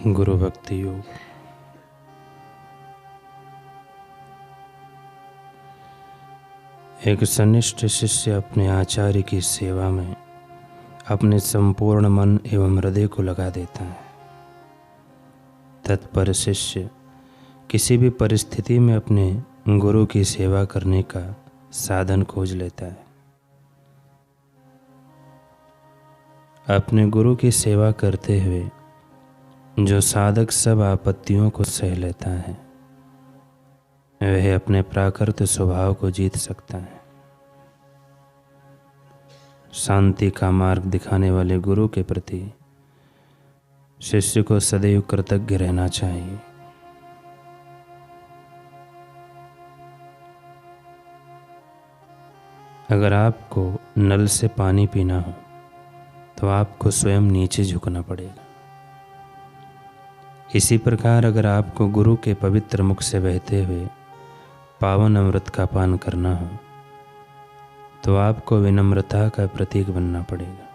गुरु भक्ति योग। एक सनिष्ठ शिष्य अपने आचार्य की सेवा में अपने संपूर्ण मन एवं हृदय को लगा देता है। तत्पर शिष्य किसी भी परिस्थिति में अपने गुरु की सेवा करने का साधन खोज लेता है। अपने गुरु की सेवा करते हुए जो साधक सब आपत्तियों को सह लेता है, वह अपने प्राकृत स्वभाव को जीत सकता है। शांति का मार्ग दिखाने वाले गुरु के प्रति शिष्य को सदैव कृतज्ञ रहना चाहिए। अगर आपको नल से पानी पीना हो तो आपको स्वयं नीचे झुकना पड़ेगा। इसी प्रकार अगर आपको गुरु के पवित्र मुख से बहते हुए पावन अमृत का पान करना हो तो आपको विनम्रता का प्रतीक बनना पड़ेगा।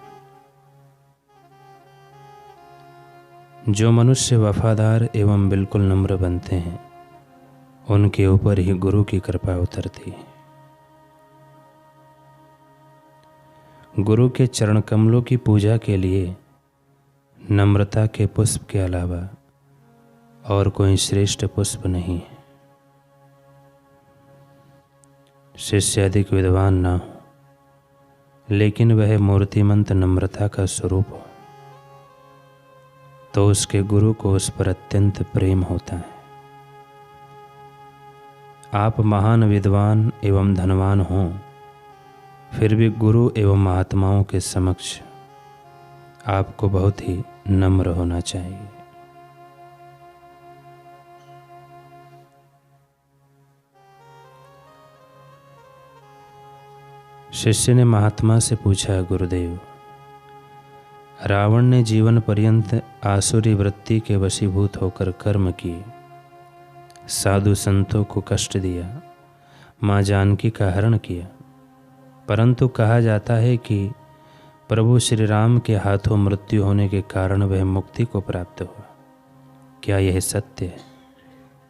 जो मनुष्य वफादार एवं बिल्कुल नम्र बनते हैं, उनके ऊपर ही गुरु की कृपा उतरती है। गुरु के चरण कमलों की पूजा के लिए नम्रता के पुष्प के अलावा और कोई श्रेष्ठ पुष्प नहीं है। शिष्य अधिक विद्वान ना हो, लेकिन वह मूर्तिमंत नम्रता का स्वरूप हो, तो उसके गुरु को उस पर अत्यंत प्रेम होता है। आप महान विद्वान एवं धनवान हों, फिर भी गुरु एवं महात्माओं के समक्ष आपको बहुत ही नम्र होना चाहिए। शिष्य ने महात्मा से पूछा, गुरुदेव, रावण ने जीवन पर्यंत आसुरी वृत्ति के वशीभूत होकर कर्म किए, साधु संतों को कष्ट दिया, माँ जानकी का हरण किया, परंतु कहा जाता है कि प्रभु श्री राम के हाथों मृत्यु होने के कारण वह मुक्ति को प्राप्त हुआ। क्या यह सत्य है?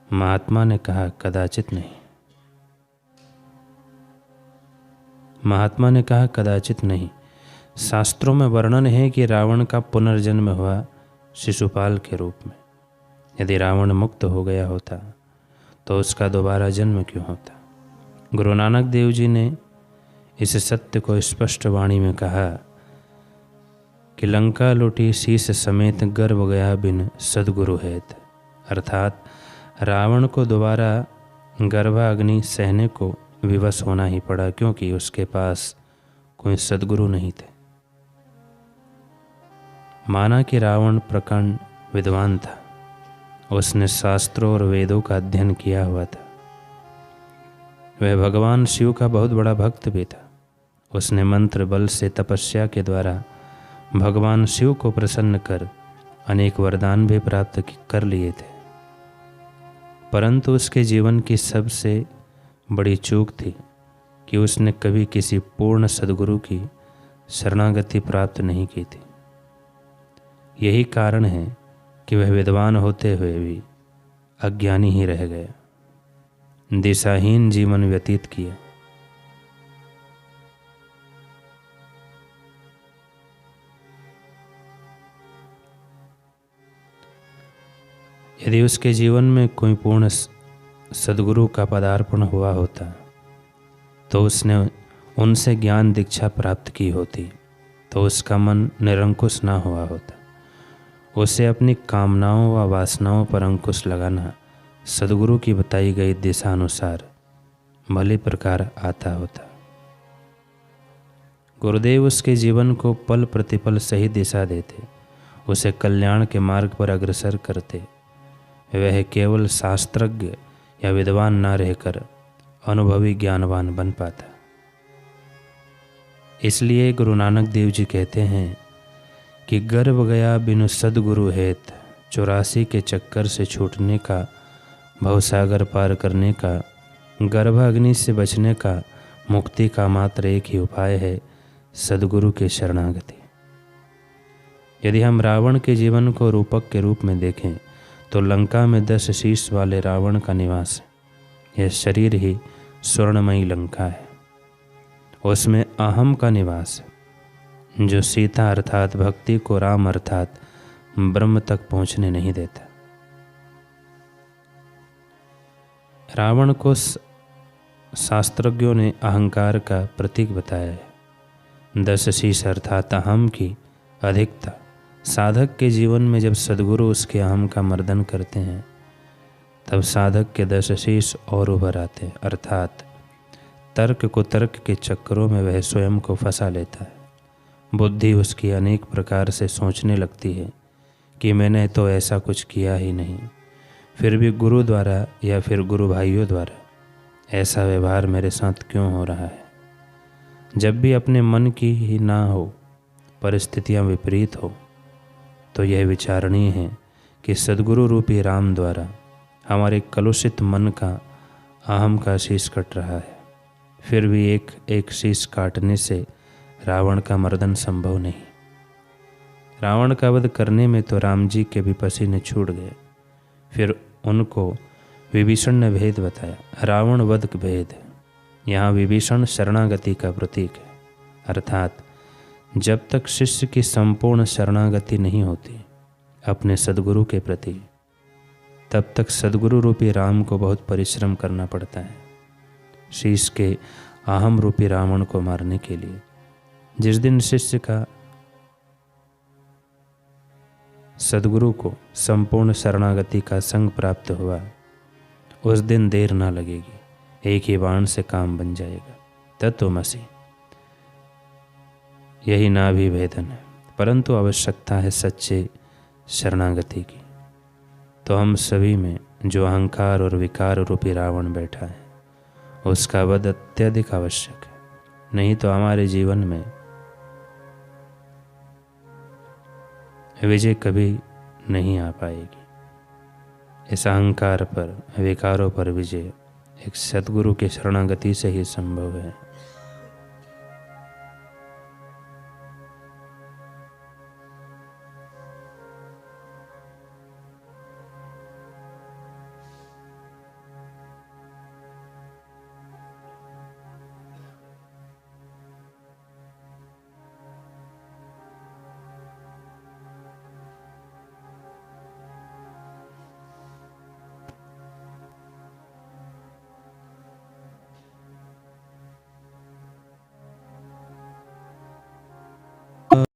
महात्मा ने कहा, कदाचित नहीं। महात्मा ने कहा, कदाचित नहीं। शास्त्रों में वर्णन है कि रावण का पुनर्जन्म हुआ शिशुपाल के रूप में। यदि रावण मुक्त हो गया होता तो उसका दोबारा जन्म क्यों होता? गुरु नानक देव जी ने इस सत्य को स्पष्ट वाणी में कहा कि लंका लुटी शीश समेत गर्भ गया बिन सद्गुरु हेत, अर्थात रावण को दोबारा गर्भाग्नि सहने को विवश होना ही पड़ा, क्योंकि उसके पास कोई सद्गुरु नहीं थे। माना कि रावण प्रकांड विद्वान था, उसने शास्त्रों और वेदों का अध्ययन किया हुआ था। वह भगवान शिव का बहुत बड़ा भक्त भी था। उसने मंत्र बल से तपस्या के द्वारा भगवान शिव को प्रसन्न कर अनेक वरदान भी प्राप्त कर लिए थे, परंतु उसके जीवन की सबसे बड़ी चूक थी कि उसने कभी किसी पूर्ण सद्गुरु की शरणागति प्राप्त नहीं की थी। यही कारण है कि वह विद्वान होते हुए भी अज्ञानी ही रह गया, दिशाहीन जीवन व्यतीत किया। यदि उसके जीवन में कोई पूर्ण सद्गुरु का पदार्पण हुआ होता तो उसने उनसे ज्ञान दीक्षा प्राप्त की होती, तो उसका मन निरंकुश ना हुआ होता। उसे अपनी कामनाओं व वासनाओं पर अंकुश लगाना सद्गुरु की बताई गई दिशा अनुसार भली प्रकार आता होता। गुरुदेव उसके जीवन को पल प्रतिपल सही दिशा देते, उसे कल्याण के मार्ग पर अग्रसर करते। वह केवल शास्त्रज्ञ या विद्वान न रहकर अनुभवी ज्ञानवान बन पाता। इसलिए गुरु नानक देव जी कहते हैं कि गर्भ गया बिनु सद्गुरु हेत, 84 के चक्कर से छूटने का, भवसागर पार करने का, गर्भाग्नि से बचने का, मुक्ति का मात्र एक ही उपाय है, सद्गुरु के शरणागति। यदि हम रावण के जीवन को रूपक के रूप में देखें तो लंका में 10 शीश वाले रावण का निवास है। यह शरीर ही स्वर्णमयी लंका है। उसमें अहम का निवास है, जो सीता अर्थात भक्ति को राम अर्थात ब्रह्म तक पहुंचने नहीं देता। रावण को शास्त्रज्ञों ने अहंकार का प्रतीक बताया है। 10 शीश अर्थात अहम की अधिकता। साधक के जीवन में जब सद्गुरु उसके अहम का मर्दन करते हैं तब साधक के 10 शीश और उभर आते हैं, अर्थात तर्क को तर्क के चक्करों में वह स्वयं को फंसा लेता है। बुद्धि उसकी अनेक प्रकार से सोचने लगती है कि मैंने तो ऐसा कुछ किया ही नहीं, फिर भी गुरु द्वारा या फिर गुरु भाइयों द्वारा ऐसा व्यवहार मेरे साथ क्यों हो रहा है। जब भी अपने मन की ही ना हो, परिस्थितियां विपरीत हो, तो यह विचारणीय है कि सद्गुरु रूपी राम द्वारा हमारे कलुषित मन का अहम का शीश कट रहा है। फिर भी एक एक शीश काटने से रावण का मर्दन संभव नहीं। रावण का वध करने में तो राम जी के भी पसीने छूट गए। फिर उनको विभीषण ने भेद बताया, रावण वध भेद। यहाँ विभीषण शरणागति का प्रतीक है, अर्थात जब तक शिष्य की संपूर्ण शरणागति नहीं होती अपने सद्गुरु के प्रति, तब तक सद्गुरु रूपी राम को बहुत परिश्रम करना पड़ता है शीश के अहम रूपी रावण को मारने के लिए। जिस दिन शिष्य का सद्गुरु को संपूर्ण शरणागति का संग प्राप्त हुआ, उस दिन देर ना लगेगी, एक ही बाण से काम बन जाएगा। तत्वमसि यही नाभि भेदन है, परंतु आवश्यकता है सच्चे शरणागति की। तो हम सभी में जो अहंकार और विकार रूपी रावण बैठा है, उसका वध अत्यधिक आवश्यक है, नहीं तो हमारे जीवन में विजय कभी नहीं आ पाएगी। इस अहंकार पर, विकारों पर विजय एक सद्गुरु के शरणागति से ही संभव है।